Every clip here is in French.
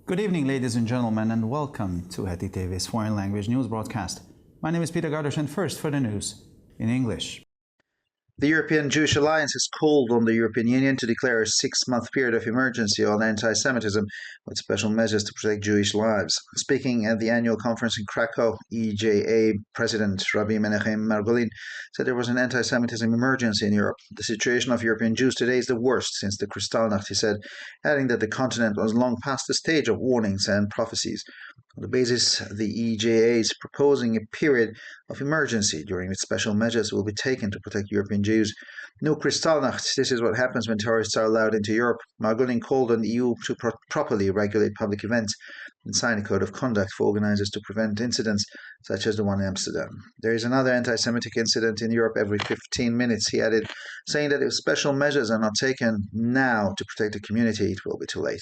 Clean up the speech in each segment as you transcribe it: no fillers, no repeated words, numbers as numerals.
Good evening, ladies and gentlemen, and welcome to Heti TV's foreign language news broadcast. My name is Peter Gardosh, and first for the news in English. The European Jewish Alliance has called on the European Union to declare a 6-month period of emergency on anti-Semitism with special measures to protect Jewish lives. Speaking at the annual conference in Krakow, EJA President Rabbi Menachem Margolin said there was an anti-Semitism emergency in Europe. The situation of European Jews today is the worst since the Kristallnacht, he said, adding that the continent was long past the stage of warnings and prophecies. On the basis, the EJA is proposing a period of emergency during which special measures will be taken to protect European Jews. No Kristallnacht, this is what happens when tourists are allowed into Europe. Margolin called on the EU to properly regulate public events and sign a code of conduct for organisers to prevent incidents such as the one in Amsterdam. There is another anti-Semitic incident in Europe every 15 minutes, he added, saying that if special measures are not taken now to protect the community, it will be too late.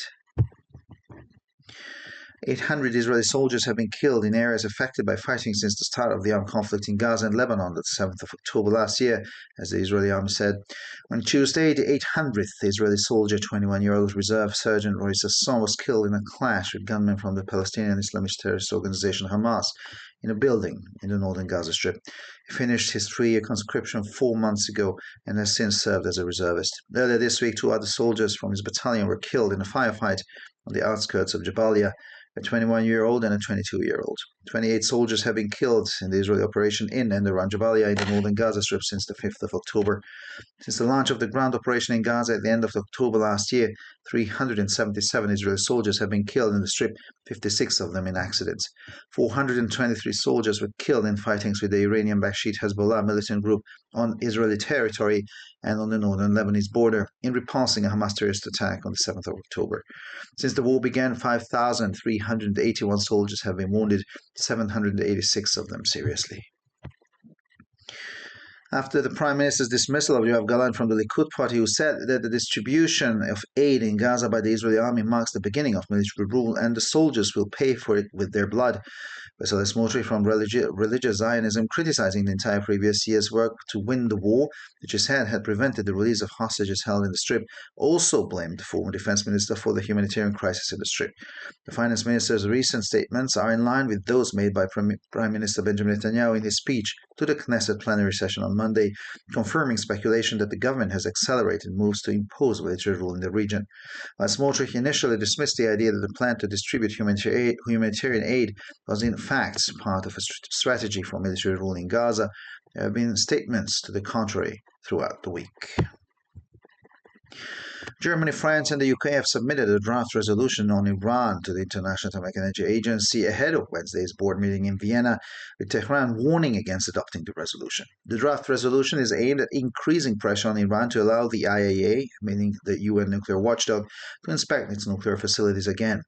800 Israeli soldiers have been killed in areas affected by fighting since the start of the armed conflict in Gaza and Lebanon on the 7th of October last year, as the Israeli army said. On Tuesday, the 800th Israeli soldier, 21-year-old Reserve Sergeant Roy Sasson, was killed in a clash with gunmen from the Palestinian Islamist terrorist organization Hamas in a building in the northern Gaza Strip. He finished his 3-year conscription 4 months ago and has since served as a reservist. Earlier this week, 2 other soldiers from his battalion were killed in a firefight on the outskirts of Jabalia, a 21-year-old and a 22-year-old. 28 soldiers have been killed in the Israeli operation in and around Jabalia in the northern Gaza Strip since the 5th of October. Since the launch of the ground operation in Gaza at the end of October last year, 377 Israeli soldiers have been killed in the Strip, 56 of them in accidents. 423 soldiers were killed in fightings with the Iranian-backed Shiite Hezbollah militant group on Israeli territory and on the northern Lebanese border in repulsing a Hamas terrorist attack on the 7th of October. Since the war began, 5,381 soldiers have been wounded, 786 of them seriously. After the Prime Minister's dismissal of Yoav Gallant from the Likud party, who said that the distribution of aid in Gaza by the Israeli army marks the beginning of military rule and the soldiers will pay for it with their blood, Bezalel Smotrich from Religious Zionism, criticizing the entire previous year's work to win the war, which he said had prevented the release of hostages held in the Strip, also blamed the former defense minister for the humanitarian crisis in the Strip. The finance minister's recent statements are in line with those made by Prime Minister Benjamin Netanyahu in his speech to the Knesset plenary session on Monday, confirming speculation that the government has accelerated moves to impose military rule in the region. While Smotrich initially dismissed the idea that the plan to distribute humanitarian aid was in fact part of a strategy for military rule in Gaza, there have been statements to the contrary throughout the week. Germany, France, and the UK have submitted a draft resolution on Iran to the International Atomic Energy Agency ahead of Wednesday's board meeting in Vienna, with Tehran warning against adopting the resolution. The draft resolution is aimed at increasing pressure on Iran to allow the IAEA, meaning the UN nuclear watchdog, to inspect its nuclear facilities again.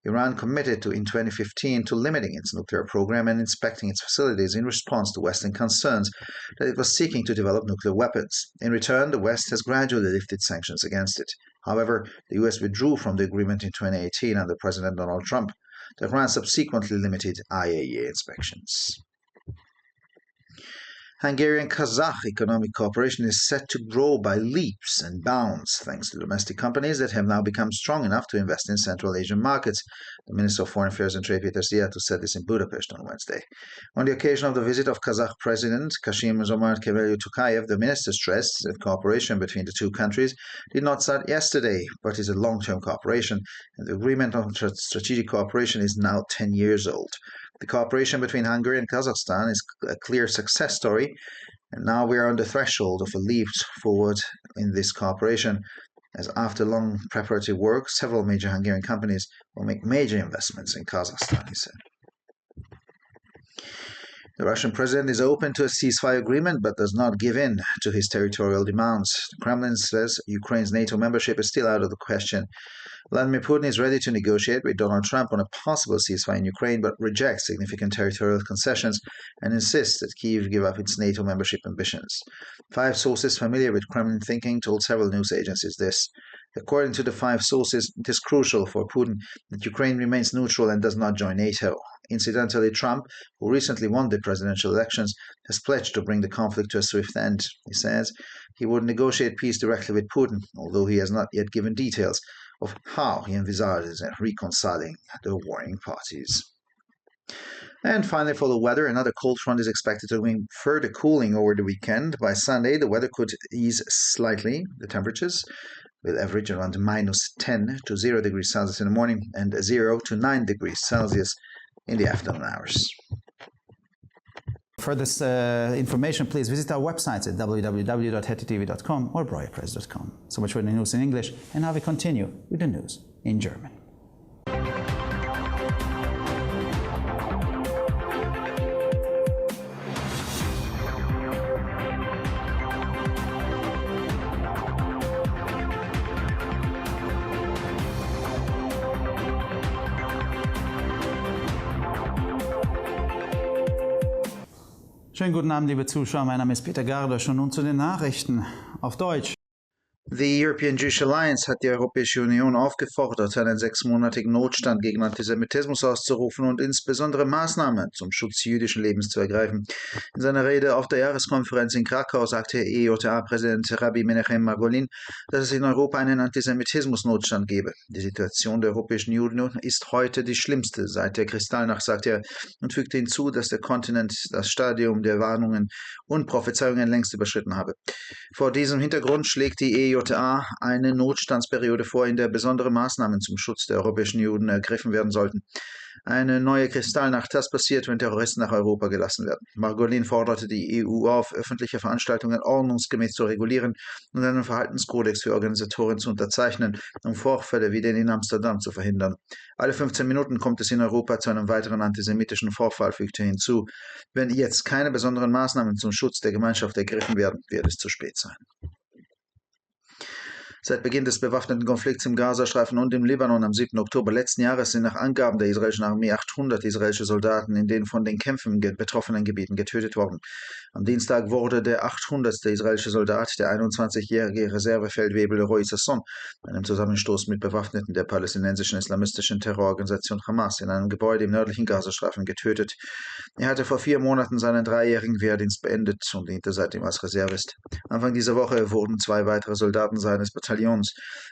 Iran committed in 2015 to limiting its nuclear program and inspecting its facilities in response to Western concerns that it was seeking to develop nuclear weapons. In return, the West has gradually lifted sanctions against it. However, the US withdrew from the agreement in 2018 under President Donald Trump. Tehran subsequently limited IAEA inspections. Hungarian-Kazakh economic cooperation is set to grow by leaps and bounds thanks to domestic companies that have now become strong enough to invest in Central Asian markets. The Minister of Foreign Affairs and Trade, Peter Szijjártó, said this in Budapest on Wednesday. On the occasion of the visit of Kazakh President Kassym-Jomart Kemelyk-Tokayev, the minister stressed that cooperation between the two countries did not start yesterday, but is a long-term cooperation, and the agreement on strategic cooperation is now 10 years old. The cooperation between Hungary and Kazakhstan is a clear success story, and now we are on the threshold of a leap forward in this cooperation, as after long preparatory work, several major Hungarian companies will make major investments in Kazakhstan, he said. The Russian president is open to a ceasefire agreement but does not give in to his territorial demands. The Kremlin says Ukraine's NATO membership is still out of the question. Vladimir Putin is ready to negotiate with Donald Trump on a possible ceasefire in Ukraine but rejects significant territorial concessions and insists that Kyiv give up its NATO membership ambitions. 5 sources familiar with Kremlin thinking told several news agencies this. According to the 5 sources, it is crucial for Putin that Ukraine remains neutral and does not join NATO. Incidentally, Trump, who recently won the presidential elections, has pledged to bring the conflict to a swift end. He says he would negotiate peace directly with Putin, although he has not yet given details, of how he envisages reconciling the warring parties. And finally, for the weather, another cold front is expected to bring further cooling over the weekend. By Sunday, the weather could ease slightly. The temperatures will average around -10 to 0 degrees Celsius in the morning and 0 to 9 degrees Celsius in the afternoon hours. For this information, please visit our websites at www.hettytv.com or breuerpress.com. So much for the news in English, and now we continue with the news in German. Schönen guten Abend, liebe Zuschauer. Mein Name ist Peter Gardosch und nun zu den Nachrichten auf Deutsch. The European Jewish Alliance hat die Europäische Union aufgefordert, einen 6-monatigen Notstand gegen Antisemitismus auszurufen und insbesondere Maßnahmen zum Schutz jüdischen Lebens zu ergreifen. In seiner Rede auf der Jahreskonferenz in Krakau sagte EJA-Präsident Rabbi Menachem Margolin, dass es in Europa einen Antisemitismus-Notstand gebe. Die Situation der europäischen Juden ist heute die schlimmste seit der Kristallnacht, sagte er, und fügte hinzu, dass der Kontinent das Stadium der Warnungen und Prophezeiungen längst überschritten habe. Vor diesem Hintergrund schlägt die EJA eine Notstandsperiode vor, in der besondere Maßnahmen zum Schutz der europäischen Juden ergriffen werden sollten. Eine neue Kristallnacht, das passiert, wenn Terroristen nach Europa gelassen werden. Margolin forderte die EU auf, öffentliche Veranstaltungen ordnungsgemäß zu regulieren und einen Verhaltenskodex für Organisatoren zu unterzeichnen, um Vorfälle wie den in Amsterdam zu verhindern. Alle 15 Minuten kommt es in Europa zu einem weiteren antisemitischen Vorfall, fügte er hinzu. Wenn jetzt keine besonderen Maßnahmen zum Schutz der Gemeinschaft ergriffen werden, wird es zu spät sein. Seit Beginn des bewaffneten Konflikts im Gazastreifen und im Libanon am 7. Oktober letzten Jahres sind nach Angaben der israelischen Armee 800 israelische Soldaten in den von den Kämpfen betroffenen Gebieten getötet worden. Am Dienstag wurde der 800. israelische Soldat, der 21-jährige Reservefeldwebel Roy Sasson, bei einem Zusammenstoß mit Bewaffneten der palästinensischen islamistischen Terrororganisation Hamas in einem Gebäude im nördlichen Gazastreifen getötet. Er hatte vor 4 Monaten seinen 3-jährigen Wehrdienst beendet und diente seitdem als Reservist. Anfang dieser Woche wurden 2 weitere Soldaten seines Bataillons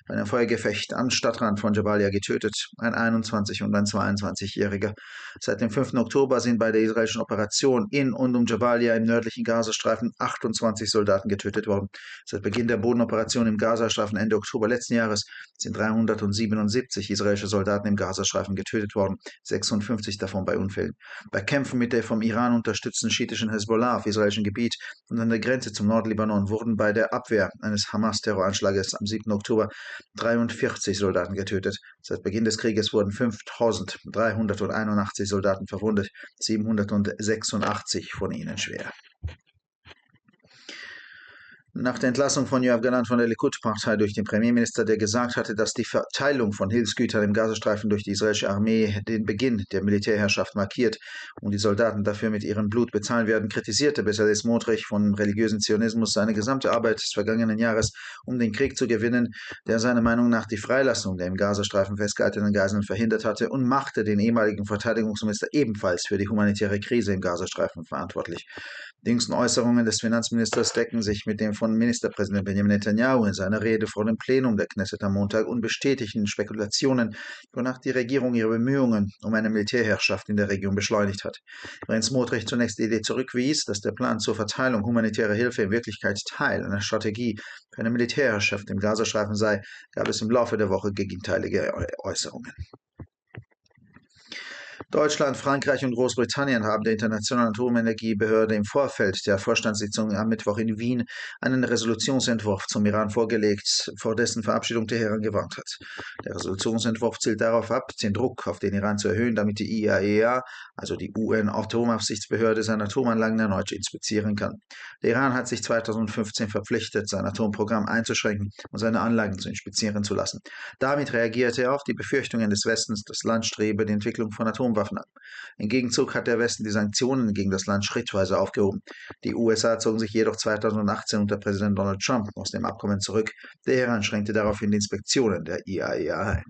bei einem Feuergefecht am Stadtrand von Jabalia getötet, ein 21- und ein 22-Jähriger. Seit dem 5. Oktober sind bei der israelischen Operation in und um Jabalia im nördlichen Gazastreifen 28 Soldaten getötet worden. Seit Beginn der Bodenoperation im Gazastreifen Ende Oktober letzten Jahres sind 377 israelische Soldaten im Gazastreifen getötet worden, 56 davon bei Unfällen. Bei Kämpfen mit der vom Iran unterstützten schiitischen Hezbollah auf israelischem Gebiet und an der Grenze zum Nordlibanon wurden bei der Abwehr eines Hamas-Terroranschlages am 7. Oktober 43 Soldaten getötet. Seit Beginn des Krieges wurden 5.381 Soldaten verwundet, 786 von ihnen schwer. Nach der Entlassung von Yoav Gallant von der Likud-Partei durch den Premierminister, der gesagt hatte, dass die Verteilung von Hilfsgütern im Gazastreifen durch die israelische Armee den Beginn der Militärherrschaft markiert und die Soldaten dafür mit ihrem Blut bezahlen werden, kritisierte Bezalel Smotrich vom religiösen Zionismus seine gesamte Arbeit des vergangenen Jahres, um den Krieg zu gewinnen, der seiner Meinung nach die Freilassung der im Gazastreifen festgehaltenen Geiseln verhindert hatte, und machte den ehemaligen Verteidigungsminister ebenfalls für die humanitäre Krise im Gazastreifen verantwortlich. Die jüngsten Äußerungen des Finanzministers decken sich mit dem von Ministerpräsident Benjamin Netanyahu in seiner Rede vor dem Plenum der Knesset am Montag und bestätigen Spekulationen, wonach die Regierung ihre Bemühungen um eine Militärherrschaft in der Region beschleunigt hat. Während Smotrich zunächst die Idee zurückwies, dass der Plan zur Verteilung humanitärer Hilfe in Wirklichkeit Teil einer Strategie für eine Militärherrschaft im Gazastreifen sei, gab es im Laufe der Woche gegenteilige Äußerungen. Deutschland, Frankreich und Großbritannien haben der Internationalen Atomenergiebehörde im Vorfeld der Vorstandssitzung am Mittwoch in Wien einen Resolutionsentwurf zum Iran vorgelegt, vor dessen Verabschiedung Teheran gewarnt hat. Der Resolutionsentwurf zielt darauf ab, den Druck auf den Iran zu erhöhen, damit die IAEA, also die UN-Atomaufsichtsbehörde, seine Atomanlagen erneut inspizieren kann. Der Iran hat sich 2015 verpflichtet, sein Atomprogramm einzuschränken und seine Anlagen zu inspizieren zu lassen. Damit reagierte er auf die Befürchtungen des Westens, das Land strebe die Entwicklung von Atomwaffen an. Im Gegenzug hat der Westen die Sanktionen gegen das Land schrittweise aufgehoben. Die USA zogen sich jedoch 2018 unter Präsident Donald Trump aus dem Abkommen zurück. Teheran schränkte daraufhin die Inspektionen der IAEA ein.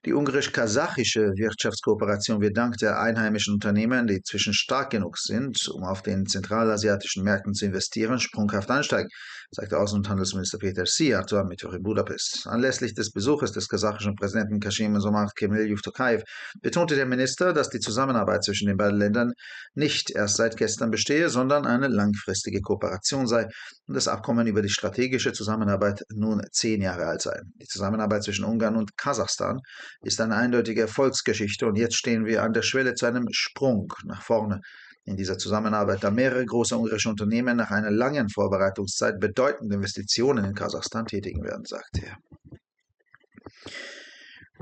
Die ungarisch-kasachische Wirtschaftskooperation wird dank der einheimischen Unternehmen, die inzwischen stark genug sind, um auf den zentralasiatischen Märkten zu investieren, sprunghaft ansteigen, sagte Außen- und Handelsminister Peter Szijjártó am Mittwoch in Budapest. Anlässlich des Besuches des kasachischen Präsidenten Kassym-Jomart Kemelyov-Tokayev betonte der Minister, dass die Zusammenarbeit zwischen den beiden Ländern nicht erst seit gestern bestehe, sondern eine langfristige Kooperation sei und das Abkommen über die strategische Zusammenarbeit nun 10 Jahre alt sei. Die Zusammenarbeit zwischen Ungarn und Kasachstan ist eine eindeutige Erfolgsgeschichte und jetzt stehen wir an der Schwelle zu einem Sprung nach vorne in dieser Zusammenarbeit, da mehrere große ungarische Unternehmen nach einer langen Vorbereitungszeit bedeutende Investitionen in Kasachstan tätigen werden, sagte er.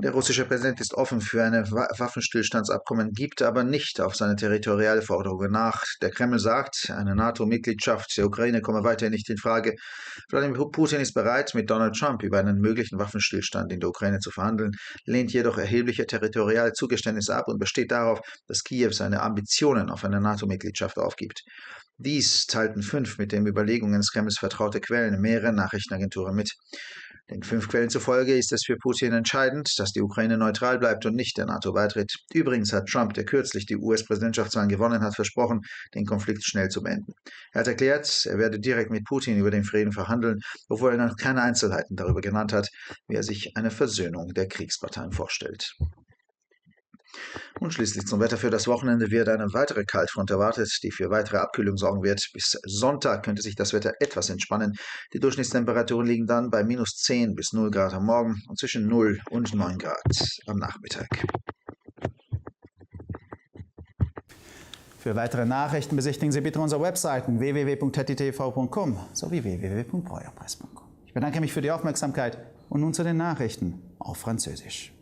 Der russische Präsident ist offen für ein Waffenstillstandsabkommen, gibt aber nicht auf seine territoriale Forderungen nach. Der Kreml sagt, eine NATO-Mitgliedschaft der Ukraine komme weiterhin nicht in Frage. Wladimir Putin ist bereit, mit Donald Trump über einen möglichen Waffenstillstand in der Ukraine zu verhandeln, lehnt jedoch erhebliche territoriale Zugeständnisse ab und besteht darauf, dass Kiew seine Ambitionen auf eine NATO-Mitgliedschaft aufgibt. Dies teilten 5 mit den Überlegungen des Kremls vertraute Quellen in mehreren Nachrichtenagenturen mit. Den 5 Quellen zufolge ist es für Putin entscheidend, dass die Ukraine neutral bleibt und nicht der NATO beitritt. Übrigens hat Trump, der kürzlich die US-Präsidentschaftswahl gewonnen hat, versprochen, den Konflikt schnell zu beenden. Er hat erklärt, er werde direkt mit Putin über den Frieden verhandeln, obwohl er noch keine Einzelheiten darüber genannt hat, wie er sich eine Versöhnung der Kriegsparteien vorstellt. Und schließlich zum Wetter für das Wochenende wird eine weitere Kaltfront erwartet, die für weitere Abkühlung sorgen wird. Bis Sonntag könnte sich das Wetter etwas entspannen. Die Durchschnittstemperaturen liegen dann bei minus 10 bis 0 Grad am Morgen und zwischen 0 und 9 Grad am Nachmittag. Für weitere Nachrichten besichtigen Sie bitte unsere Webseiten www.ttv.com sowie www.breuerpresse.com. Ich bedanke mich für die Aufmerksamkeit und nun zu den Nachrichten auf Französisch.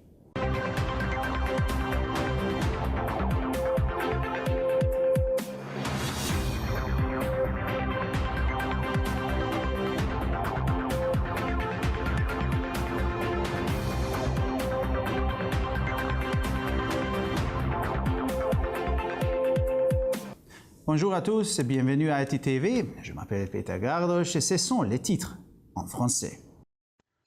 Bonjour à tous et bienvenue à ITV. Je m'appelle Peter Gardosh et ce sont les titres en français.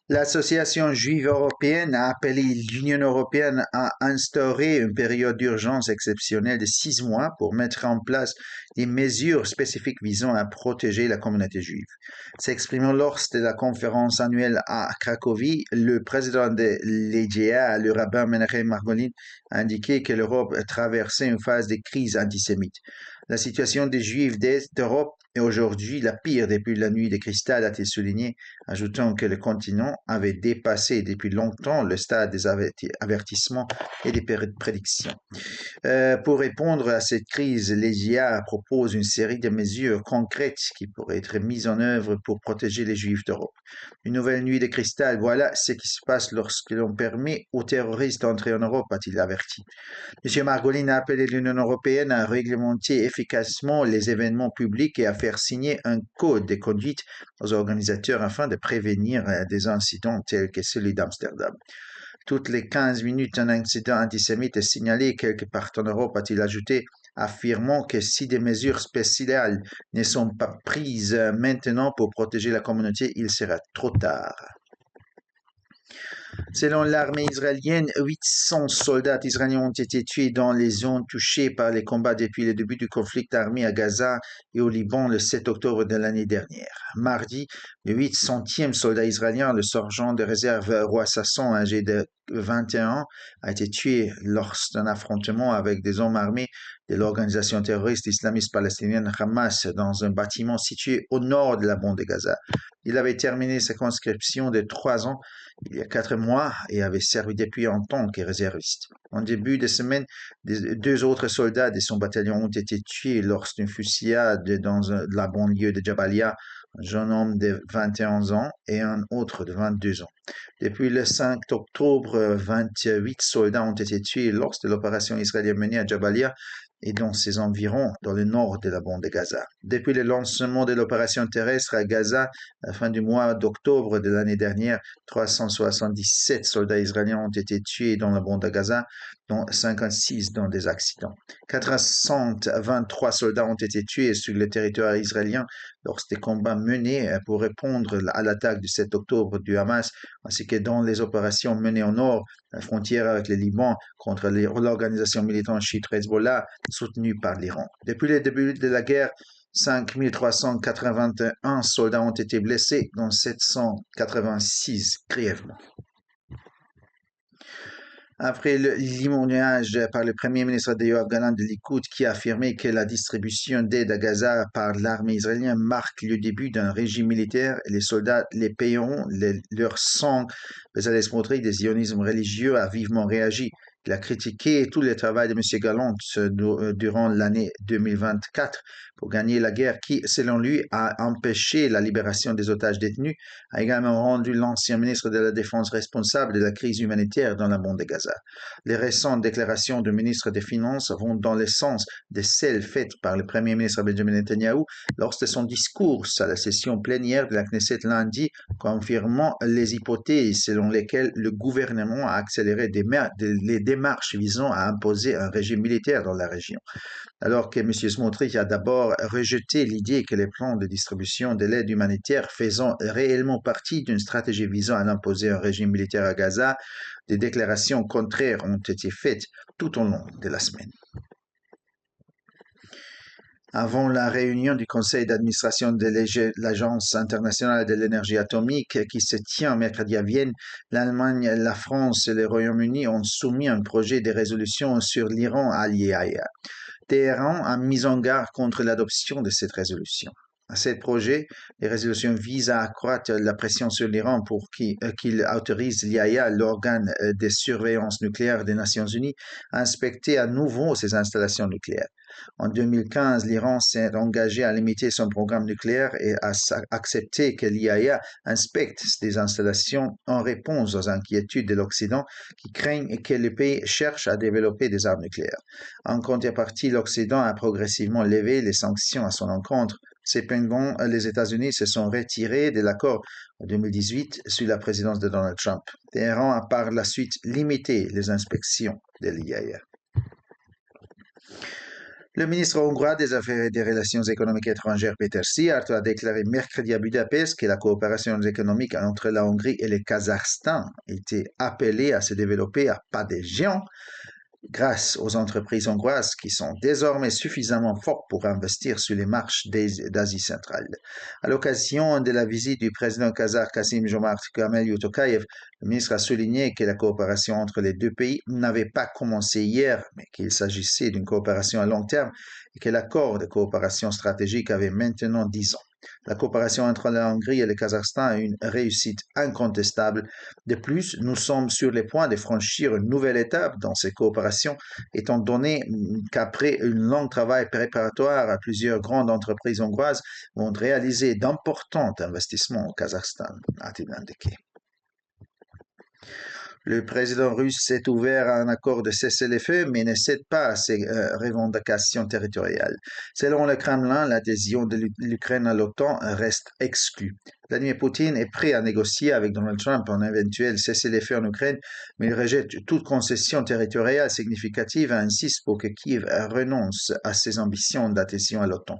L'Association juive européenne a appelé l'Union européenne à instaurer une période d'urgence exceptionnelle de 6 mois pour mettre en place des mesures spécifiques visant à protéger la communauté juive. S'exprimant lors de la conférence annuelle à Cracovie, le président de l'EGA, le rabbin Menachem Margolin, a indiqué que l'Europe traversait une phase de crise antisémite. La situation des Juifs d'Europe est aujourd'hui la pire depuis la nuit de cristal, a-t-il souligné, ajoutant que le continent avait dépassé depuis longtemps le stade des avertissements et des prédictions. Pour répondre à cette crise, l'EGA propose une série de mesures concrètes qui pourraient être mises en œuvre pour protéger les Juifs d'Europe. Une nouvelle nuit de cristal, voilà ce qui se passe lorsque l'on permet aux terroristes d'entrer en Europe, a-t-il averti. M. Margolin a appelé l'Union européenne à réglementer efficacement les événements publics et à faire signer un code de conduite aux organisateurs afin de prévenir des incidents tels que celui d'Amsterdam. Toutes les 15 minutes, un incident antisémite est signalé quelque part en Europe, a-t-il ajouté, affirmant que si des mesures spéciales ne sont pas prises maintenant pour protéger la communauté, il sera trop tard. Selon l'armée israélienne, 800 soldats israéliens ont été tués dans les zones touchées par les combats depuis le début du conflit armé à Gaza et au Liban le 7 octobre de l'année dernière. Mardi, le 800e soldat israélien, le sergent de réserve Roi Sasson, âgé de 21 ans, a été tué lors d'un affrontement avec des hommes armés de l'organisation terroriste islamiste palestinienne Hamas dans un bâtiment situé au nord de la bande de Gaza. Il avait terminé sa conscription de 3 ans il y a 4 mois et avait servi depuis en tant que réserviste. En début de semaine, 2 autres soldats de son bataillon ont été tués lors d'une fusillade dans la banlieue de Jabalia, un jeune homme de 21 ans et un autre de 22 ans. Depuis le 5 octobre, 28 soldats ont été tués lors de l'opération israélienne menée à Jabalia et dans ses environs, dans le nord de la bande de Gaza. Depuis le lancement de l'opération terrestre à Gaza, à la fin du mois d'octobre de l'année dernière, 377 soldats israéliens ont été tués dans la bande de Gaza, dont 56 dans des accidents. 423 soldats ont été tués sur le territoire israélien lors des combats menés pour répondre à l'attaque du 7 octobre du Hamas, ainsi que dans les opérations menées au nord, à la frontière avec le Liban, contre l'organisation militante chiite Hezbollah, soutenue par l'Iran. Depuis le début de la guerre, 5 381 soldats ont été blessés, dont 786 grièvement. Après le limogeage par le premier ministre de Yoav Gallant de Likoud qui a affirmé que la distribution d'aide à Gaza par l'armée israélienne marque le début d'un régime militaire et les soldats les payeront leur sang, Bezalel Smotrich, des sionismes religieux, a vivement réagi. Il a critiqué tout le travail de M. Gallant durant l'année 2024 pour gagner la guerre qui, selon lui, a empêché la libération des otages détenus, a également rendu l'ancien ministre de la Défense responsable de la crise humanitaire dans la bande de Gaza. Les récentes déclarations du ministre des Finances vont dans le sens de celles faites par le premier ministre Benjamin Netanyahu lors de son discours à la session plénière de la Knesset lundi, confirmant les hypothèses selon lesquelles le gouvernement a accéléré les démarches visant à imposer un régime militaire dans la région. Alors que M. Smotrich a d'abord rejeté l'idée que les plans de distribution de l'aide humanitaire faisant réellement partie d'une stratégie visant à imposer un régime militaire à Gaza, des déclarations contraires ont été faites tout au long de la semaine. Avant la réunion du conseil d'administration de l'Agence internationale de l'énergie atomique qui se tient mercredi à Vienne, l'Allemagne, la France et le Royaume-Uni ont soumis un projet de résolution sur l'Iran à l'IAEA. Téhéran a mis en garde contre l'adoption de cette résolution. À ce projet, les résolutions visent à accroître la pression sur l'Iran pour qu'il autorise l'IAEA, l'organe de surveillance nucléaire des Nations Unies, à inspecter à nouveau ses installations nucléaires. En 2015, l'Iran s'est engagé à limiter son programme nucléaire et à accepter que l'IAEA inspecte des installations en réponse aux inquiétudes de l'Occident qui craignent que le pays cherche à développer des armes nucléaires. En contrepartie, l'Occident a progressivement levé les sanctions à son encontre. Cependant, les États-Unis se sont retirés de l'accord en 2018 sous la présidence de Donald Trump. Téhéran a par la suite limité les inspections de l'IAEA. Le ministre hongrois des Affaires et des Relations économiques étrangères, Péter Szijjártó, a déclaré mercredi à Budapest que la coopération économique entre la Hongrie et le Kazakhstan était appelée à se développer à pas de géant grâce aux entreprises hongroises qui sont désormais suffisamment fortes pour investir sur les marchés d'Asie centrale. À l'occasion de la visite du président kazakh Kassym-Jomart Karamelliu-Tokayev, le ministre a souligné que la coopération entre les deux pays n'avait pas commencé hier, mais qu'il s'agissait d'une coopération à long terme et que l'accord de coopération stratégique avait maintenant 10 ans. La coopération entre la Hongrie et le Kazakhstan a une réussite incontestable. De plus, nous sommes sur le point de franchir une nouvelle étape dans ces coopérations, étant donné qu'après un long travail préparatoire, plusieurs grandes entreprises hongroises vont réaliser d'importants investissements au Kazakhstan, a-t-il indiqué. Le président russe s'est ouvert à un accord de cessez-le-feu, mais ne cède pas à ses revendications territoriales. Selon le Kremlin, l'adhésion de l'Ukraine à l'OTAN reste exclue. Vladimir Poutine est prêt à négocier avec Donald Trump un éventuel cessez-le-feu en Ukraine, mais il rejette toute concession territoriale significative et insiste pour que Kiev renonce à ses ambitions d'adhésion à l'OTAN.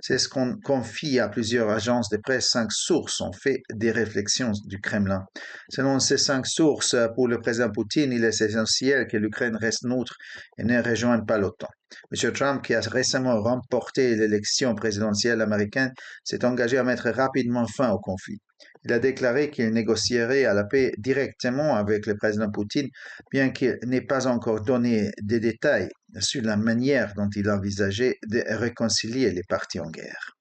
C'est ce qu'on confie à plusieurs agences de presse. 5 sources ont fait des réflexions du Kremlin. Selon ces 5 sources, pour le président Poutine, il est essentiel que l'Ukraine reste neutre et ne rejoigne pas l'OTAN. M. Trump, qui a récemment remporté l'élection présidentielle américaine, s'est engagé à mettre rapidement fin au conflit. Il a déclaré qu'il négocierait à la paix directement avec le président Poutine, bien qu'il n'ait pas encore donné des détails sur la manière dont il envisageait de réconcilier les parties en guerre.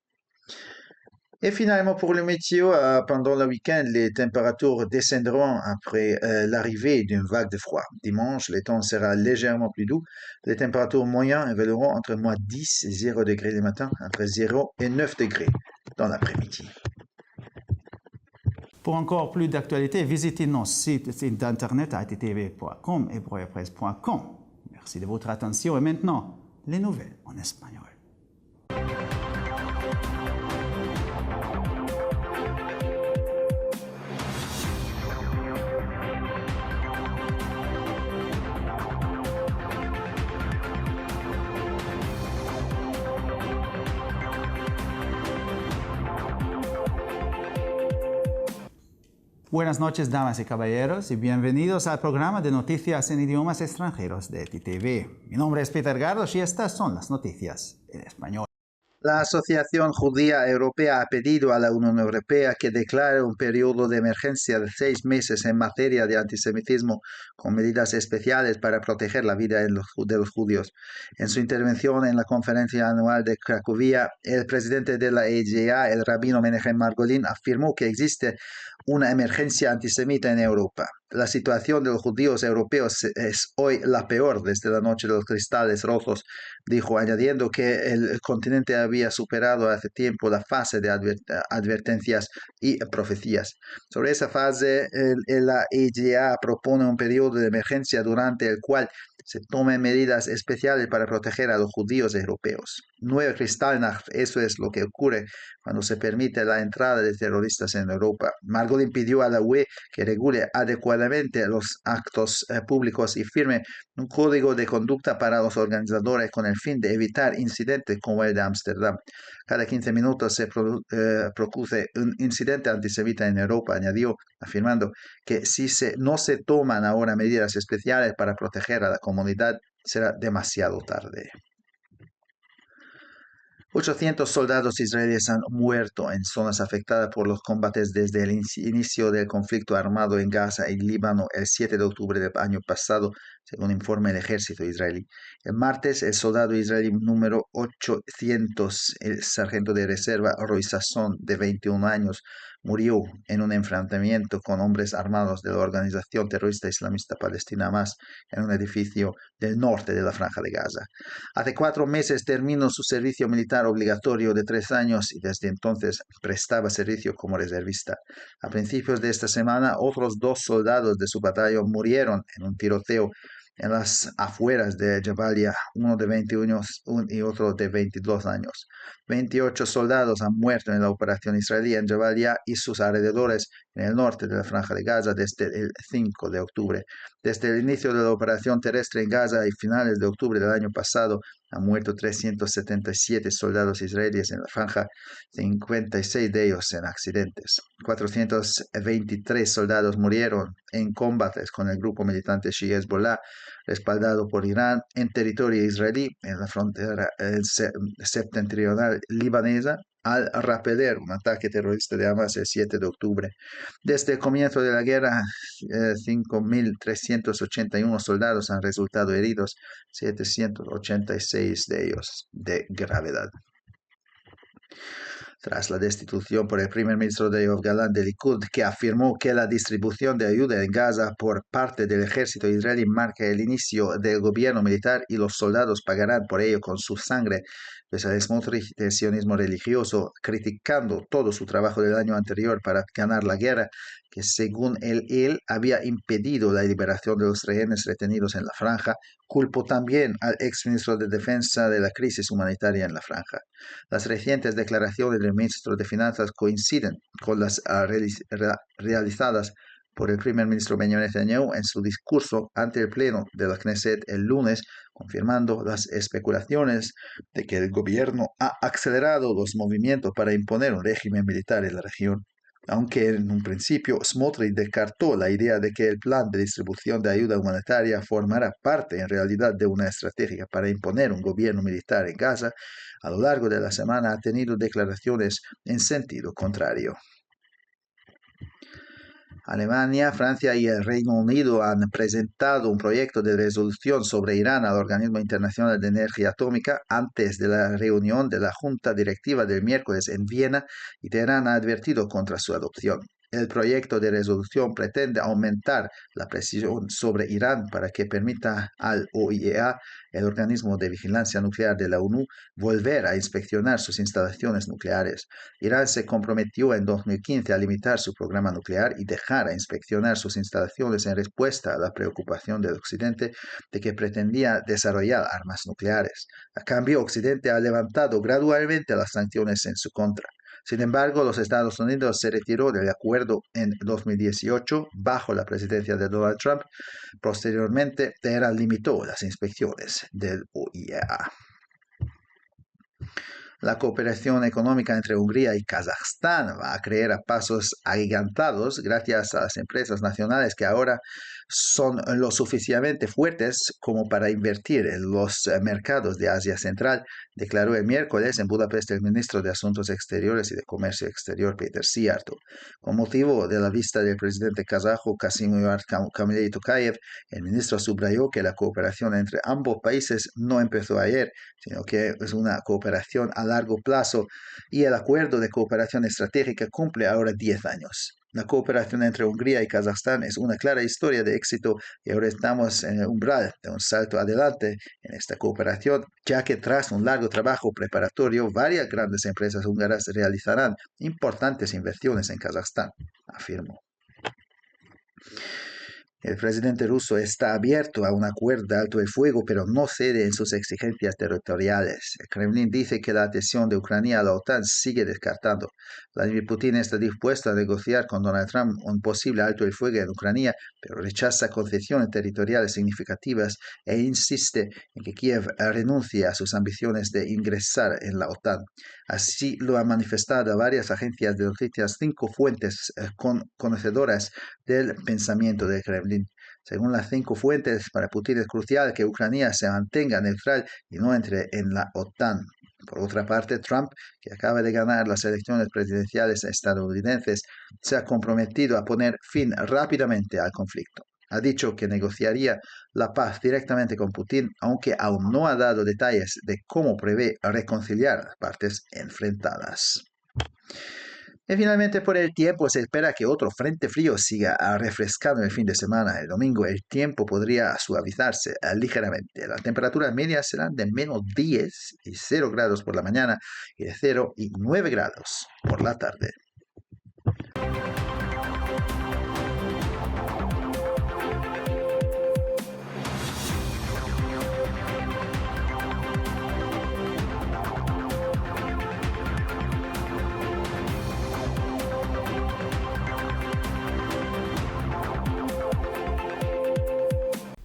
Et finalement, pour le météo, pendant le week-end, les températures descendront après l'arrivée d'une vague de froid. Dimanche, le temps sera légèrement plus doux. Les températures moyennes évolueront entre moins 10 et 0 degrés le matin, entre 0 et 9 degrés dans l'après-midi. Pour encore plus d'actualités, visitez nos sites internet attv.com et broyapresse.com. Merci de votre attention et maintenant, les nouvelles en espagnol. Buenas noches, damas y caballeros, y bienvenidos al programa de noticias en idiomas extranjeros de ETV. Mi nombre es Peter Gardos y estas son las noticias en español. La Asociación Judía Europea ha pedido a la Unión Europea que declare un periodo de emergencia de 6 meses en materia de antisemitismo con medidas especiales para proteger la vida de los judíos. En su intervención en la conferencia anual de Cracovia, el presidente de la EGA, el rabino Menachem Margolin, afirmó que existe una emergencia antisemita en Europa. La situación de los judíos europeos es hoy la peor desde la noche de los cristales rotos, dijo, añadiendo que el continente había superado hace tiempo la fase de advertencias y profecías. Sobre esa fase, la EGA propone un periodo de emergencia durante el cual se tomen medidas especiales para proteger a los judíos europeos. Neue Kristallnacht, eso es lo que ocurre cuando se permite la entrada de terroristas en Europa. Margolin pidió a la UE que regule adecuadamente los actos públicos y firme un código de conducta para los organizadores con el fin de evitar incidentes como el de Ámsterdam. Cada 15 minutos se produce un incidente antisemita en Europa, añadió, afirmando que si no se toman ahora medidas especiales para proteger a la comunidad, será demasiado tarde. 800 soldados israelíes han muerto en zonas afectadas por los combates desde el inicio del conflicto armado en Gaza y Líbano el 7 de octubre del año pasado, según informa el ejército israelí. El martes, el soldado israelí número 800, el sargento de reserva Roy Sasson, de 21 años, murió en un enfrentamiento con hombres armados de la organización terrorista islamista palestina Hamas en un edificio del norte de la Franja de Gaza. Hace 4 meses terminó su servicio militar obligatorio de 3 años y desde entonces prestaba servicio como reservista. A principios de esta semana, otros 2 soldados de su batallón murieron en un tiroteo en las afueras de Jabalia, uno de 21 y otro de 22 años. 28 soldados han muerto en la operación israelí en Jabalia y sus alrededores en el norte de la Franja de Gaza desde el 5 de octubre. Desde el inicio de la operación terrestre en Gaza y finales de octubre del año pasado, han muerto 377 soldados israelíes en la franja, 56 de ellos en accidentes. 423 soldados murieron en combates con el grupo militante Shia Hezbollah, respaldado por Irán, en territorio israelí, en la frontera septentrional libanesa, al repeler un ataque terrorista de Hamas el 7 de octubre. Desde el comienzo de la guerra, 5.381 soldados han resultado heridos, 786 de ellos de gravedad. Tras la destitución por el primer ministro de Yoav Gallant del Likud, que afirmó que la distribución de ayuda en Gaza por parte del ejército israelí marca el inicio del gobierno militar y los soldados pagarán por ello con su sangre, Bezalel Smotrich, del sionismo religioso, criticando todo su trabajo del año anterior para ganar la guerra, que según él había impedido la liberación de los rehenes retenidos en la franja, culpó también al exministro de Defensa de la crisis humanitaria en la franja. Las recientes declaraciones del ministro de Finanzas coinciden con las realizadas por el primer ministro Benjamin Netanyahu en su discurso ante el pleno de la Knesset el lunes, confirmando las especulaciones de que el gobierno ha acelerado los movimientos para imponer un régimen militar en la región. Aunque en un principio Smotrich descartó la idea de que el plan de distribución de ayuda humanitaria formará parte en realidad de una estrategia para imponer un gobierno militar en Gaza, a lo largo de la semana ha tenido declaraciones en sentido contrario. Alemania, Francia y el Reino Unido han presentado un proyecto de resolución sobre Irán al Organismo Internacional de Energía Atómica antes de la reunión de la Junta Directiva del miércoles en Viena, y Teherán ha advertido contra su adopción. El proyecto de resolución pretende aumentar la presión sobre Irán para que permita al OIEA, el organismo de vigilancia nuclear de la ONU, volver a inspeccionar sus instalaciones nucleares. Irán se comprometió en 2015 a limitar su programa nuclear y dejar a inspeccionar sus instalaciones en respuesta a la preocupación del Occidente de que pretendía desarrollar armas nucleares. A cambio, Occidente ha levantado gradualmente las sanciones en su contra. Sin embargo, los Estados Unidos se retiró del acuerdo en 2018 bajo la presidencia de Donald Trump. Posteriormente, Teherán limitó las inspecciones del OIEA. La cooperación económica entre Hungría y Kazajstán va a crecer a pasos agigantados gracias a las empresas nacionales que ahora son lo suficientemente fuertes como para invertir en los mercados de Asia Central, declaró el miércoles en Budapest el ministro de Asuntos Exteriores y de Comercio Exterior, Péter Szijjártó. Con motivo de la visita del presidente kazajo Kassym-Jomart Kemely-Tokayev, el ministro subrayó que la cooperación entre ambos países no empezó ayer, sino que es una cooperación a largo plazo y el acuerdo de cooperación estratégica cumple ahora 10 años. La cooperación entre Hungría y Kazajstán es una clara historia de éxito y ahora estamos en el umbral de un salto adelante en esta cooperación, ya que tras un largo trabajo preparatorio, varias grandes empresas húngaras realizarán importantes inversiones en Kazajstán, afirmó. El presidente ruso está abierto a un acuerdo de alto el fuego, pero no cede en sus exigencias territoriales. El Kremlin dice que la adhesión de Ucrania a la OTAN sigue descartando. Vladimir Putin está dispuesto a negociar con Donald Trump un posible alto el fuego en Ucrania, pero rechaza concesiones territoriales significativas e insiste en que Kiev renuncie a sus ambiciones de ingresar en la OTAN. Así lo han manifestado varias agencias de noticias, 5 fuentes conocedoras del pensamiento del Kremlin. Según las 5 fuentes, para Putin es crucial que Ucrania se mantenga neutral y no entre en la OTAN. Por otra parte, Trump, que acaba de ganar las elecciones presidenciales estadounidenses, se ha comprometido a poner fin rápidamente al conflicto. Ha dicho que negociaría la paz directamente con Putin, aunque aún no ha dado detalles de cómo prevé reconciliar las partes enfrentadas. Y finalmente, por el tiempo, se espera que otro frente frío siga refrescando el fin de semana. El domingo el tiempo podría suavizarse ligeramente. Las temperaturas medias serán de menos 10 y 0 grados por la mañana y de 0 y 9 grados por la tarde.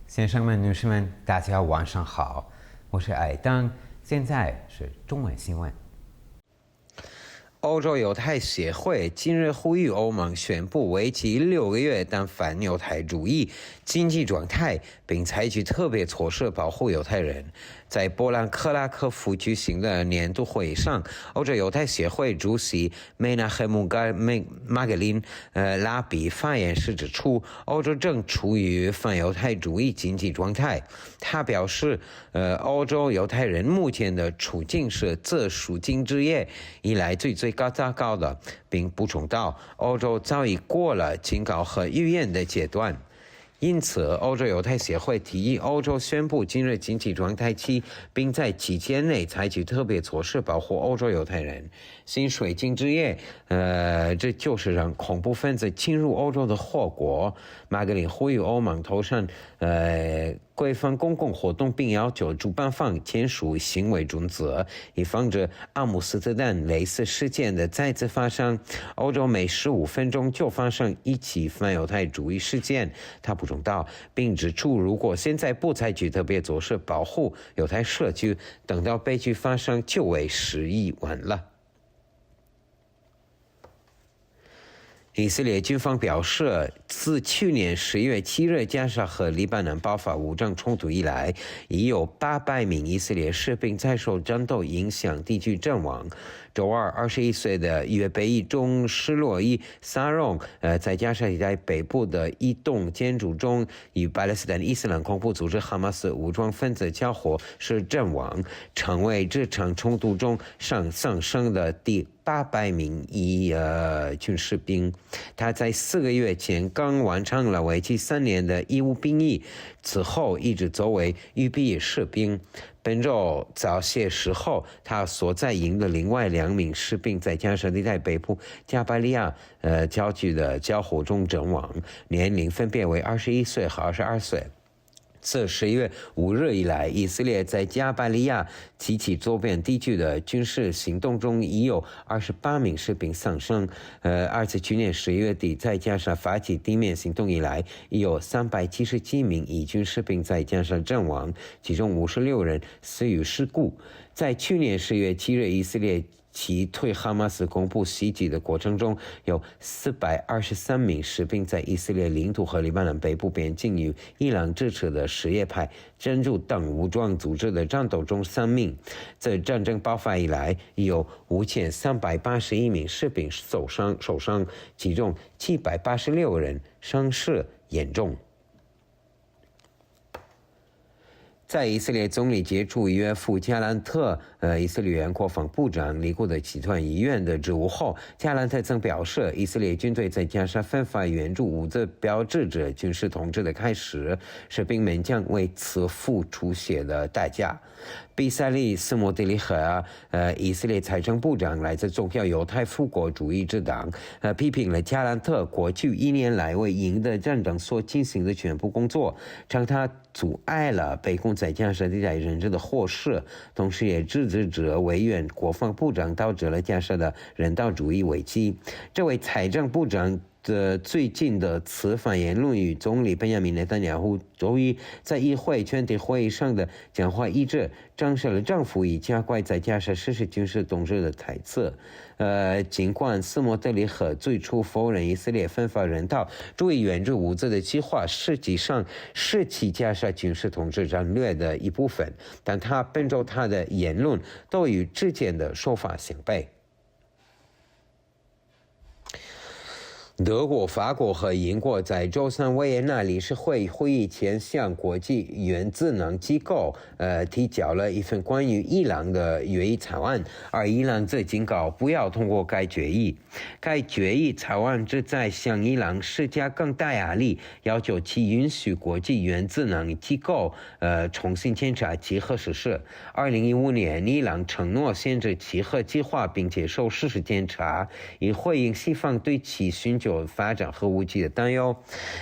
先生们、女士们，大家晚上好，我是艾当，现在是中文新闻。欧洲犹太协会今日呼吁欧盟宣布为期6个月的反犹太主义经济状态，并采取特别措施保护犹太人。在波兰克拉科夫举行的年度会议上，欧洲犹太协会主席梅纳赫姆马格林拉比发言时指出，欧洲正处于反犹太主义经济状态。他表示，欧洲犹太人目前的处境是自赎金之夜以来最糟糕的，并补充道，欧洲早已过了警告和预言的阶段。因此，欧洲犹太协会提议欧洲宣布今日经济状态期，并在期间内采取特别措施保护欧洲犹太人。新水晶之夜，这就是让恐怖分子侵入欧洲的祸国。马格林呼吁欧盟投上规范公共活动，并要求主办方签署行为准则，以防止阿姆斯特丹类似事件的再次发生。欧洲每15分钟就发生一起反犹太主义事件，他补充道，并指出，如果现在不采取特别措施保护犹太社区，等到悲剧发生就为时已晚了。以色列军方表示，自去年11月7日加沙和黎巴嫩爆发武装冲突以来，已有800名以色列士兵在受战斗影响地区阵亡。周二，21岁的约贝伊中施洛伊萨荣在加沙地带北部的一栋建筑中与巴勒斯坦伊斯兰恐怖组织哈马斯武装分子交火时阵亡，成为这场冲突中上升的第800名军士兵。他在4个月前刚完成了为期3年的义务兵役，此后一直作为预备役士兵。本周早些时候，他所在营的另外2名士兵在加沙地带北部加巴利亚郊区的交火中阵亡，年龄分别为21岁和22岁。自11月5日以来，以色列在加巴利亚及其周边地区的军事行动中已有28名士兵丧生。而自去年11月底在加沙发起地面行动以来，已有377名以军士兵在加沙阵亡，其中56人死于事故。在去年10月7日，以色列其对哈马斯恐怖袭击的过程中，有423名士兵在以色列领土和黎巴嫩北部边境与伊朗支持的什叶派真主党武装组织的战斗中丧命。自战争爆发以来，已有5381名士兵受伤，其中786人伤势严重。在以色列总理接触约夫加兰特以色列原国防部长离库的集团医院的职务后，加兰特曾表示，以色列军队在加沙分发援助物资标志着军事统治的开始，士兵们将为此付出血的代价。比塞利·斯莫德里和以色列财政部长来自重要犹太复国主义之党，批评了加兰特过去1年来为赢得战争所进行的全部工作，称他阻碍了北宫在加沙地带人质的获释，同时也指责者为原国防部长导致了加沙的人道主义危机。这位财政部长最近的此番言论与总理本雅明内塔尼亚胡周一在议会全体会议上的讲话一致，彰显了政府已加快在加沙实施军事统治的台词。尽管斯莫德里和最初否认以色列分发人道主义援助物资的计划实际上是其加沙军事统治战略的一部分，但他本周他的言论都与之前的说法相悖。德国、法国和英国在周三维也纳理事会会议前向国际原子能机构提交了一份关于伊朗的决议草案，而伊朗则警告不要通过该决议。该决议草案旨在向伊朗施加更大压力，要求其允许国际原子能机构重新检查其核实施。2015年，伊朗承诺限制其核计划，并接受事实检查，以回应西方对其寻求发展核武器的担忧。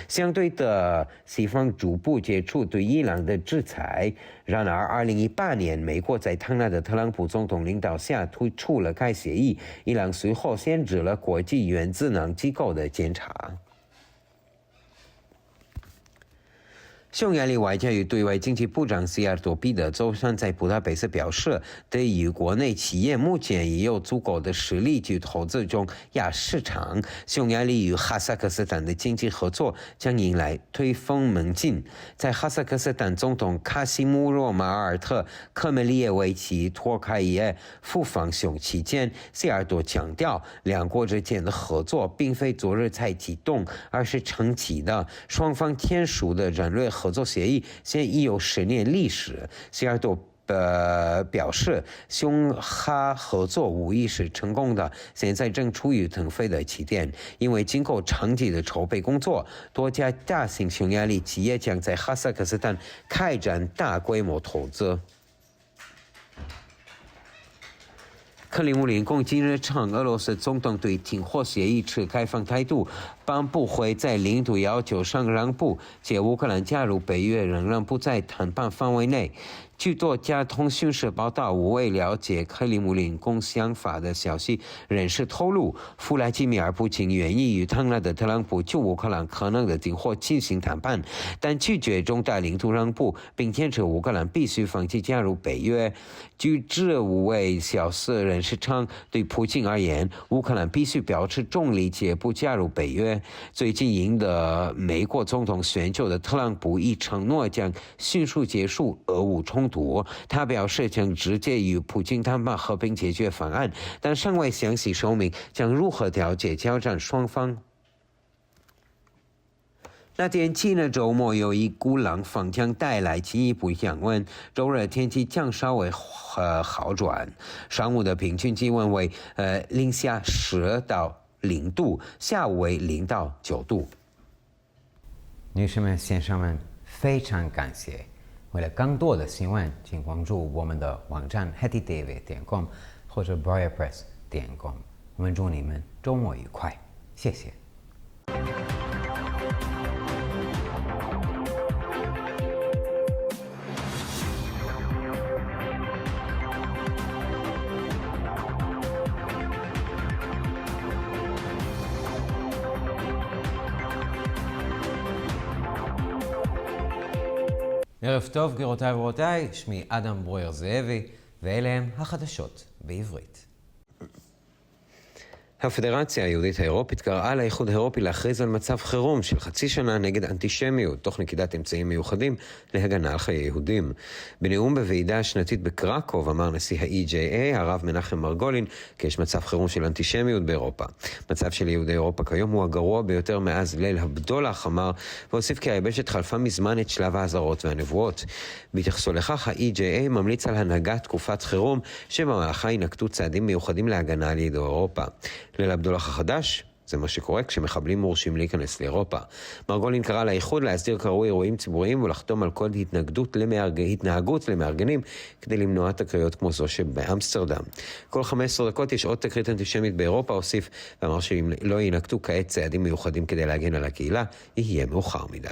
相对的，西方逐步解除对伊朗的制裁。然而2018年，美国在唐纳德·特朗普总统领导下推出了该协议，伊朗随后限制了国际原子能机构的检查。匈牙利外交与对外经济部长西尔多彼得周三在布达佩斯表示，对于国内企业目前已有足够的实力去投资中亚市场，匈牙利与哈萨克斯坦的经济合作将迎来推风猛进。在哈萨克斯坦总统卡西姆若马尔特科梅利耶维奇托卡耶赴访匈期间，西尔多强调，两国之间的合作并非昨日才启动，而是长期的，双方签署的战略合作协议现已有10年历史。西尔多表示，匈哈合作无疑是成功的，现在正处于腾飞的起点。因为经过长期的筹备工作，多家大型匈牙利企业将在哈萨克斯坦开展大规模投资。克里姆林宫今日称，俄罗斯总统对停火协议持开放态度，但不会在领土要求上让步，且乌克兰加入北约仍然不在谈判范围内。据多家通讯社报道，无位了解克里姆林宫想法的消息人士透露，弗拉基米尔·普京愿意与唐纳德·特朗普就乌克兰可能的停火进行谈判，但拒绝重大领土让步，并坚持乌克兰必须放弃加入北约。据这5位消息人士称，对普京而言，乌克兰必须保持中立且不加入北约。最近赢得美国总统选举的特朗普已承诺将迅速结束俄乌冲突。他表示将直接与普京谈判和平解决方案，但尚未详细说明将如何调解交战双方。那天气呢？周末有一股冷风将带来进一步降温，周日天气将稍微好转。上午的平均气温为零下10到0度，下午为0到9度。女士们、先生们，非常感谢。为了更多的新闻，请关注我们的网站 hettydavid.com 或者 briarpress.com。我们祝你们周末愉快，谢谢。ערב טוב, גבירותיי ורבותיי, שמי אדם ברויר זאבי, ואלה הם החדשות בעברית. הפדרציה היהודית האירופית קראה לאיחוד האירופי להכריז על מצב חירום של חצי שנה נגד אנטישמיות, תוך נקיטת אמצעים מיוחדים להגנה על חיי יהודים. בנאום בוועידה השנתית בקרקוב אמר נשיא ה-EJA, הרב מנחם מרגולין, כי יש מצב חירום של אנטישמיות באירופה. מצב של יהודי אירופה כיום הוא הגרוע ביותר מאז ליל הבדולח, אמר, והוסיף כי היבשת חלפה מזמן את שלב האזהרות והנבואות. בהתייחסו לכך, ה-EJA ממליץ על הנהגת תקופת חירום שבמהלכה ינקטו צעדים מיוחדים להגנה על יהודי אירופה. ליל הבדולח החדש, זה מה שקורה כשמחבלים מורשים להיכנס לאירופה. מרגולין קרא לאיחוד להסדיר קראו אירועים ציבוריים ולחתום על קוד התנהגות למארגנים כדי למנוע תקריות כמו זו שבאמסטרדם. כל 15 דקות יש עוד תקרית אנטישמית באירופה, הוסיף, ואמר שאם לא ינקטו כעת צעדים מיוחדים כדי להגן על הקהילה, יהיה מאוחר מדי.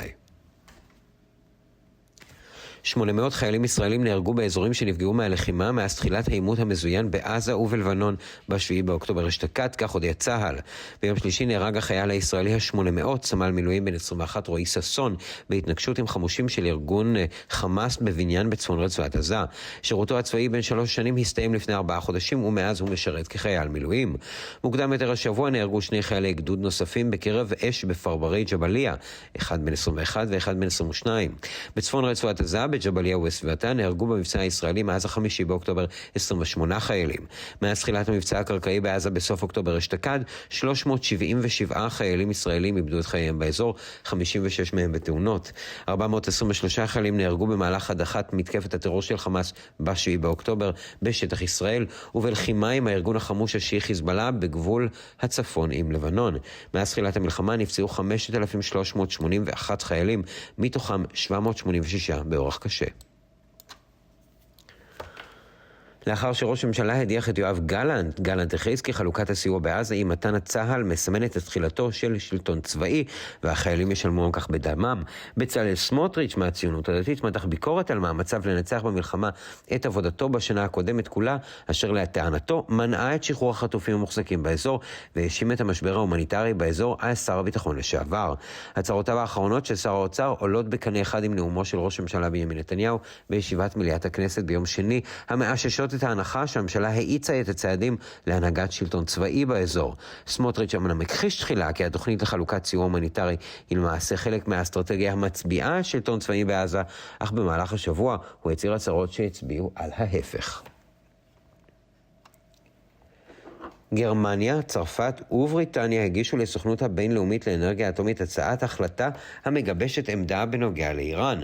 800 חיילים ישראלים נהרגו באזורים שנפגעו מהלחימה מאז תחילת העימות המזוין בעזה ובלבנון ב7 באוקטובר אשתקד, כך הודיע צה"ל. ביום שלישי נהרג החייל הישראלי ה-800, סמל מילואים בן 21 רועי ששון, בהתנגשות עם חמושים של ארגון חמאס בבניין בצפון רצועת עזה. שירותו הצבאי בן 3 שנים הסתיים לפני 4 חודשים, ומאז הוא משרת כחייל מילואים. מוקדם יותר השבוע נהרגו 2 חיילי גדוד נוספים בקרב אש בפרברי ג'בליה, אחד בן 21 ואחד בן 22. בצפון רצועת עזה, בג'בליה ובסביבתה, נהרגו במבצע הישראלי מאז ה5 באוקטובר 28 חיילים. מאז תחילת המבצע הקרקעי בעזה בסוף אוקטובר אשתקד, 377 חיילים ישראלים איבדו את חייהם באזור, 56 מהם בתאונות. 423 חיילים נהרגו במהלך הדחת מתקפת הטרור של חמאס ב7 באוקטובר בשטח ישראל, ובלחימה עם הארגון החמוש השיעי חיזבאללה בגבול הצפון עם לבנון. מאז תחילת המלחמה נפצעו 5,381 חיילים, מתוכם 786 באורח קשה. לאחר שראש הממשלה הדיח את יואב גלנט הכריז כי חלוקת הסיוע בעזה עם מתן הצהל מסמנת את תחילתו של שלטון צבאי, והחיילים ישלמו על כך בדמם. בצלאל סמוטריץ' מהציונות הדתית מתח ביקורת על מאמציו לנצח במלחמה את עבודתו בשנה הקודמת כולה, אשר לטענתו מנעה את שחרור החטופים המוחזקים באזור, והאשים את המשבר ההומניטרי באזור על שר הביטחון לשעבר. הצהרותיו האחרונות של שר האוצר עולות בקנה אחד עם נאומו של ראש הממשלה בנימין נתניהו בישיבת מליאת הכנסת ביום שני, המאששות את ההנחה שהממשלה האיצה את הצעדים להנהגת שלטון צבאי באזור. סמוטריץ' אמנם מכחיש תחילה כי התוכנית לחלוקת סיוע הומניטרי היא למעשה חלק מהאסטרטגיה המצביעה שלטון צבאי בעזה, אך במהלך השבוע הוא הצהיר הצהרות שהצביעו על ההפך. גרמניה, צרפת ובריטניה הגישו לסוכנות הבינלאומית לאנרגיה אטומית הצעת החלטה המגבשת עמדה בנוגע לאיראן.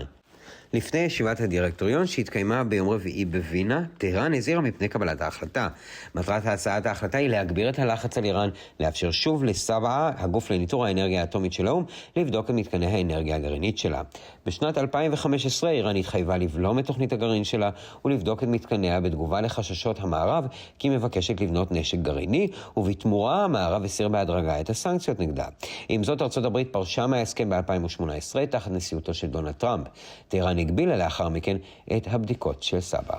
לפני ישיבת הדירקטוריון שהתקיימה ביום רביעי בווינה, טהרן הזהירה מפני קבלת ההחלטה. מטרת הצעת ההחלטה היא להגביר את הלחץ על איראן, לאפשר שוב לסבעה, הגוף לניטור האנרגיה האטומית של האו"ם, לבדוק את מתקני האנרגיה הגרעינית שלה. בשנת 2015 איראן התחייבה לבלום את תוכנית הגרעין שלה ולבדוק את מתקניה בתגובה לחששות המערב כי היא מבקשת לבנות נשק גרעיני, ובתמורה המערב הסיר בהדרגה את הסנקציות נגדה. עם זאת, ארצות הברית פרשה מההסכם ב-2018 תחת נשיאותו של דונלד טראמפ. טהרן הגבילה לאחר מכן את הבדיקות של סבא.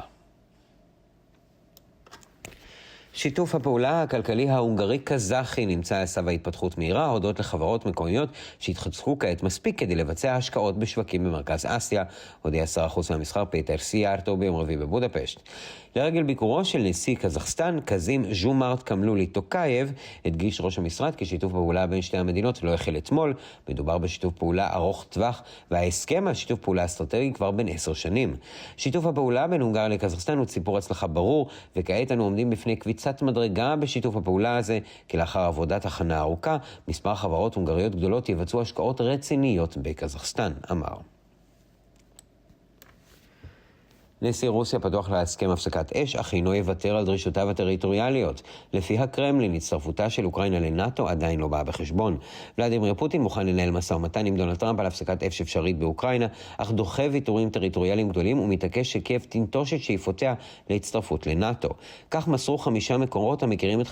שיתוף הפעולה הכלכלי ההונגרי-קזחי נמצא על סף ההתפתחות מהירה, הודות לחברות מקומיות שהתחזקו כעת מספיק כדי לבצע השקעות בשווקים במרכז אסיה, הודיע שר החוץ והמסחר פיטר סיארטו ביום רביעי בבודפשט. לרגל ביקורו של נשיא קזחסטן, קזים ז'ומארט קמלולי טוקייב, הדגיש ראש המשרד כי שיתוף פעולה בין שתי המדינות לא החל אתמול. מדובר בשיתוף פעולה ארוך טווח, וההסכם על שיתוף פעולה אסטרטגי כבר בין 10 שנים. שיתוף הפעולה בין הונגריה לקזחסטן הוא ציפור הצלחה ברור, וכעת אנו עומדים בפני קביצת מדרגה בשיתוף הפעולה הזה, כי לאחר עבודת הכנה ארוכה, מספר חברות הונגריות גדולות יבצעו השקעות רציניות בקזחסטן, אמר. נשיא רוסיה פתוח להסכם הפסקת אש, אך אינו יוותר על דרישותיו הטריטוריאליות. לפי הקרמלין, הצטרפותה של אוקראינה לנאטו עדיין לא באה בחשבון. ולדימיר פוטין מוכן לנהל משא ומתן עם דונלד טראמפ על הפסקת אש אפשרית באוקראינה, אך דוחה ויתורים טריטוריאליים גדולים ומתעקש שקייב תנטוש את שאיפותיה להצטרפות לנאטו. כך מסרו 5 מקורות המכירים את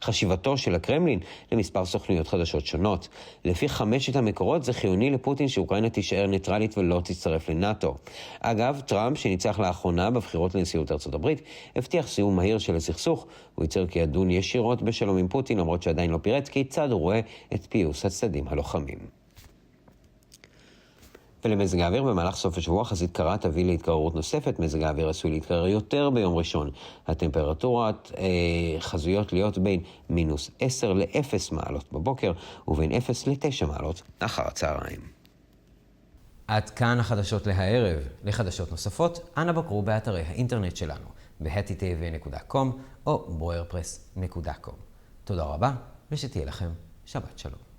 חשיבתו של הקרמלין למספר סוכנויות חדשות שונות. לפי 5 המקורות זה חיוני לפוטין שאוקראינה תישאר ניטרלית ולא תצטרף לנאטו. אגב, טראמפ שניצח לאחרונה בבחירות לנשיאות ארצות הברית, הבטיח סיום מהיר של הסכסוך. הוא הצהיר כי ידון ישירות בשלום עם פוטין, למרות שעדיין לא פירט כיצד הוא רואה את פיוס הצדדים הלוחמים. ולמזג האוויר במהלך סוף השבוע חזית קרה תביא להתקררות נוספת. מזג האוויר עשוי להתקרר יותר ביום ראשון. הטמפרטורות חזויות להיות בין -10 ל-0 מעלות בבוקר ובין 0 ל-9 מעלות אחר הצהריים. עד כאן החדשות להערב. לחדשות נוספות, אנא בקרו באתרי האינטרנט שלנו ב-htv.com או broerpress.com. תודה רבה ושתהיה לכם שבת שלום.